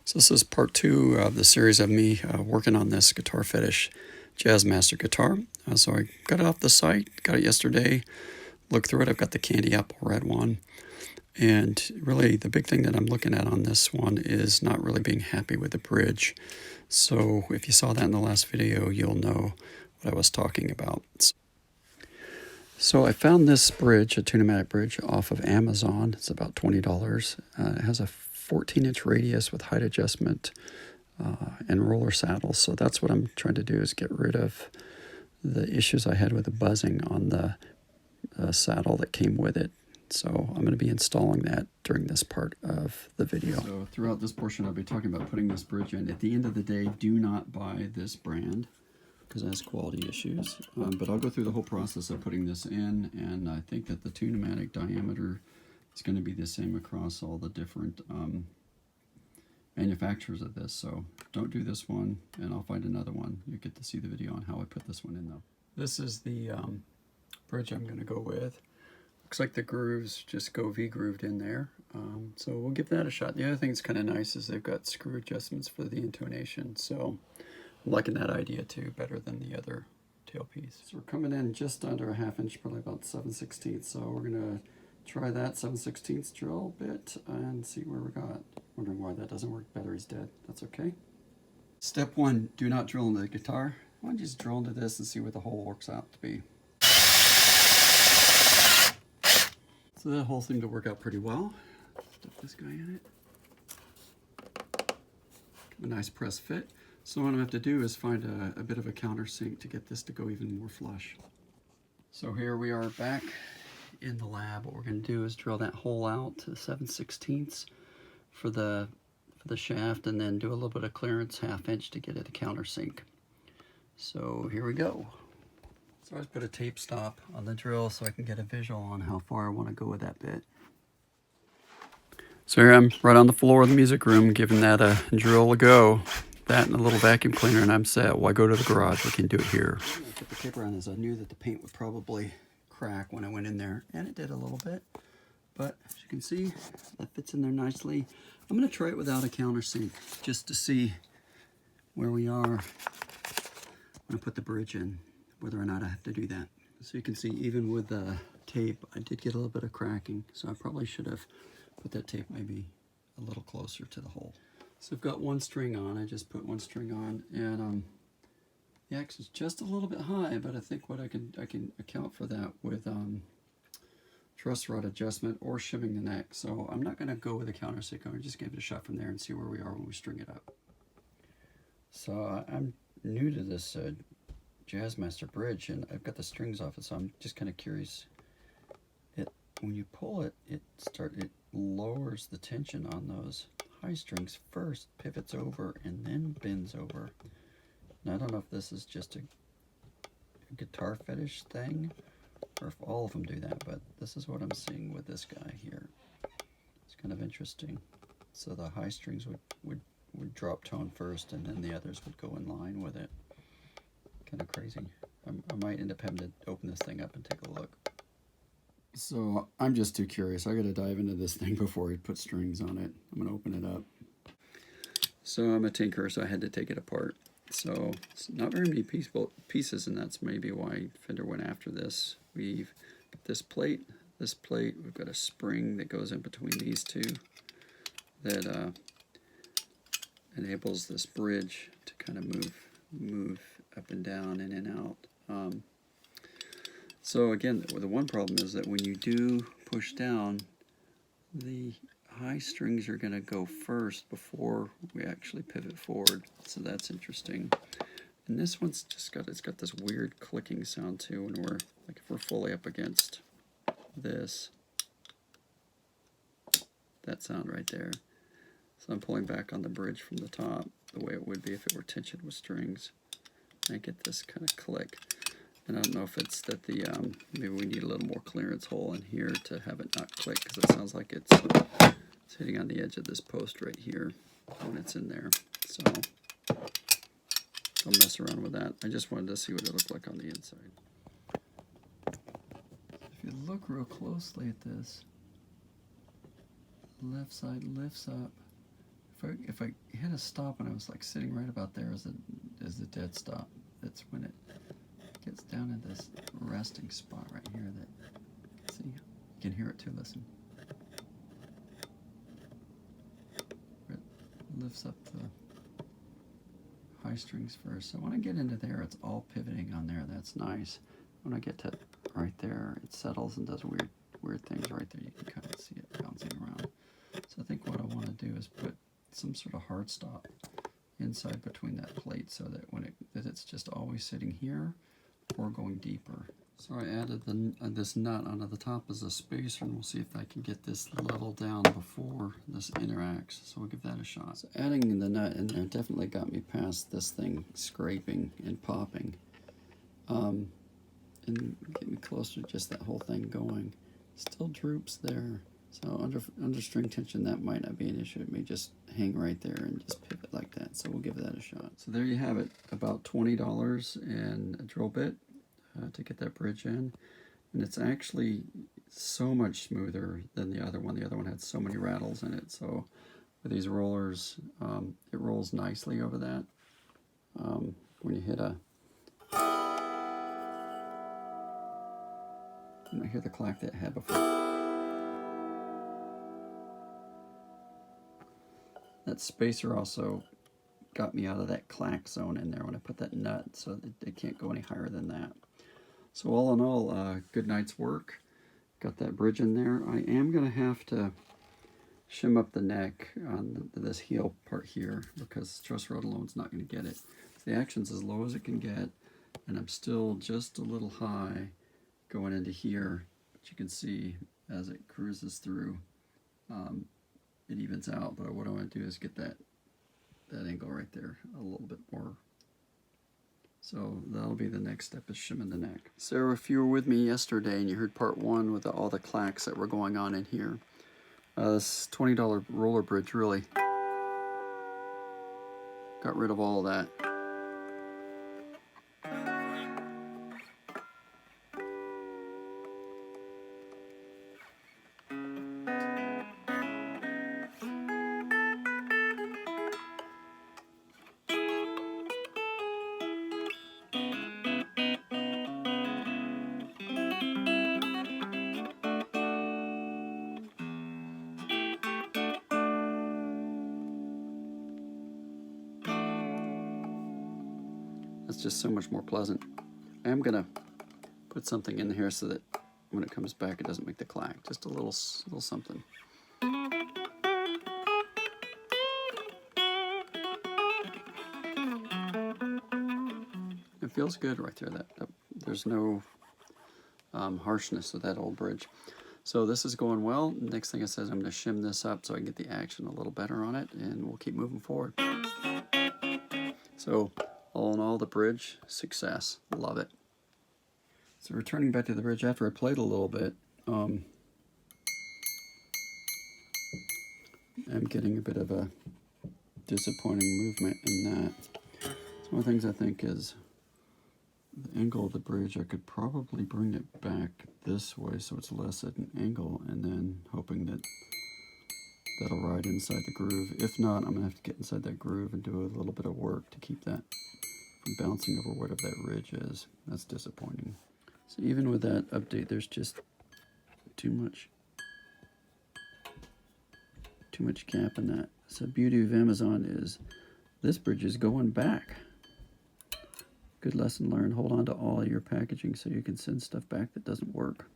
So this is part 2 of the series of me working on this Guitarfetish Jazzmaster guitar. So I got it off the site, got it yesterday, looked through it. I've got the candy apple red one. And really the big thing that I'm looking at on this one is not really being happy with the bridge. So if you saw that in the last video, you'll know what I was talking about. So I found this bridge, a tune-o-matic bridge, off of Amazon. It's about $20. It has a 14-inch radius with height adjustment and roller saddles. So that's what I'm trying to do, is get rid of the issues I had with the buzzing on the saddle that came with it. So I'm going to be installing that during this part of the video. So throughout this portion, I'll be talking about putting this bridge in. At the end of the day, do not buy this brand because it has quality issues. But I'll go through the whole process of putting this in, and I think that the tune-o-matic diameter is going to be the same across all the different manufacturers of this. So don't do this one, and I'll find another one. You get to see the video on how I put this one in though. This is the bridge I'm going to go with. Looks like the grooves just go V-grooved in there. So we'll give that a shot. The other thing that's kind of nice is they've got screw adjustments for the intonation. So I'm liking that idea too, better than the other tailpiece. So we're coming in just under a ½ inch, probably about 7/16. So we're going to try that 7/16 drill bit and see where we got. Wondering why that doesn't work. Battery's dead. That's okay. Step 1, do not drill into the guitar. Why don't you just drill into this and see what the hole works out to be. So that hole seemed to work out pretty well. Stuff this guy in it. A nice press fit. So what I'm going to have to do is find a bit of a countersink to get this to go even more flush. So here we are back in the lab. What we're going to do is drill that hole out to 7/16 for the shaft, and then do a little bit of clearance, ½ inch, to get it a countersink. So here we go. So I just put a tape stop on the drill so I can get a visual on how far I want to go with that bit. So here I'm right on the floor of the music room, giving that a drill a go. That and a little vacuum cleaner, and I'm set. Why go to the garage? We can do it here. I put the tape around as I knew that the paint would probably crack when I went in there, and it did a little bit. But as you can see, that fits in there nicely. I'm going to try it without a countersink just to see where we are when I put the bridge in, whether or not I have to do that. So you can see, even with the tape, I did get a little bit of cracking, so I probably should have put that tape maybe a little closer to the hole. So I've got one string on. I just put one string on, and the X is just a little bit high, but I think what I can account for that with truss rod adjustment or shimming the neck. So I'm not going to go with a countersink. I'm going to just give it a shot from there and see where we are when we string it up. So I'm new to this Jazzmaster bridge, and I've got the strings off it, so I'm just kind of curious. When you pull it, it lowers the tension on those high strings first, pivots over, and then bends over. Now I don't know if this is just a Guitarfetish thing, or if all of them do that, but this is what I'm seeing with this guy here. It's kind of interesting. So the high strings would drop tone first, and then the others would go in line with it. Kind of crazy. I might end up having to open this thing up and take a look. So I'm just too curious. I got to dive into this thing before I put strings on it. I'm going to open it up. So I'm a tinkerer, so I had to take it apart. So it's not very many pieces, and that's maybe why Fender went after this. We've got this plate. We've got a spring that goes in between these two that enables this bridge to kind of move up and down, in and out. So again, the one problem is that when you do push down, the high strings are going to go first before we actually pivot forward. So that's interesting. And this one's just got this weird clicking sound too when we're, like, if we're fully up against this. That sound right there. So I'm pulling back on the bridge from the top the way it would be if it were tensioned with strings. I get this kind of click. And I don't know if it's that maybe we need a little more clearance hole in here to have it not click, because it sounds like it's hitting on the edge of this post right here when it's in there. So I'll mess around with that. I just wanted to see what it looked like on the inside. If you look real closely at this, the left side lifts up if I hit a stop and I was like sitting right about there as the dead stop, that's when it gets down in this resting spot right here. That, see, you can hear it too. Listen, it lifts up the high strings first. So when I get into there, it's all pivoting on there. That's nice. When I get to right there, it settles and does weird things right there. You can kind of see it bouncing around. So I think what I want to do is put some sort of hard stop inside between that plate so that that it's just always sitting here or going deeper. So I added this nut onto the top as a spacer, and we'll see if I can get this level down before this interacts. So we'll give that a shot. So adding the nut in there definitely got me past this thing scraping and popping. And get me closer to just that whole thing going. Still droops there. So under string tension, that might not be an issue. It may just hang right there and just pivot like that. So we'll give that a shot. So there you have it, about $20 and a drill bit to get that bridge in. And it's actually so much smoother than the other one. The other one had so many rattles in it. So with these rollers, it rolls nicely over that. When you hit I hear the clack that it had before. That spacer also got me out of that clack zone in there when I put that nut, so that it can't go any higher than that. So all in all, good night's work. Got that bridge in there. I am going to have to shim up the neck on this heel part here because truss rod alone is not going to get it. The action's as low as it can get, and I'm still just a little high going into here, but you can see as it cruises through, it evens out. But what I want to do is get that angle right there a little bit more. So that'll be the next step, is shimming the neck. So if you were with me yesterday and you heard part one with all the clacks that were going on in here, this $20 roller bridge really got rid of all of that. It's just so much more pleasant. I am gonna put something in here so that when it comes back, it doesn't make the clack. Just a little something. It feels good right there. There's no harshness to that old bridge. So this is going well. Next thing I said, I'm going to shim this up so I can get the action a little better on it, and we'll keep moving forward. So all in all, the bridge, success. Love it. So returning back to the bridge after I played a little bit, I'm getting a bit of a disappointing movement in that. So one of the things I think is the angle of the bridge, I could probably bring it back this way so it's less at an angle, and then hoping that that'll ride inside the groove. If not, I'm going to have to get inside that groove and do a little bit of work to keep that from bouncing over whatever that ridge is. That's disappointing. So even with that update, there's just too much gap in that. So beauty of Amazon is this bridge is going back. Good lesson learned. Hold on to all your packaging so you can send stuff back that doesn't work.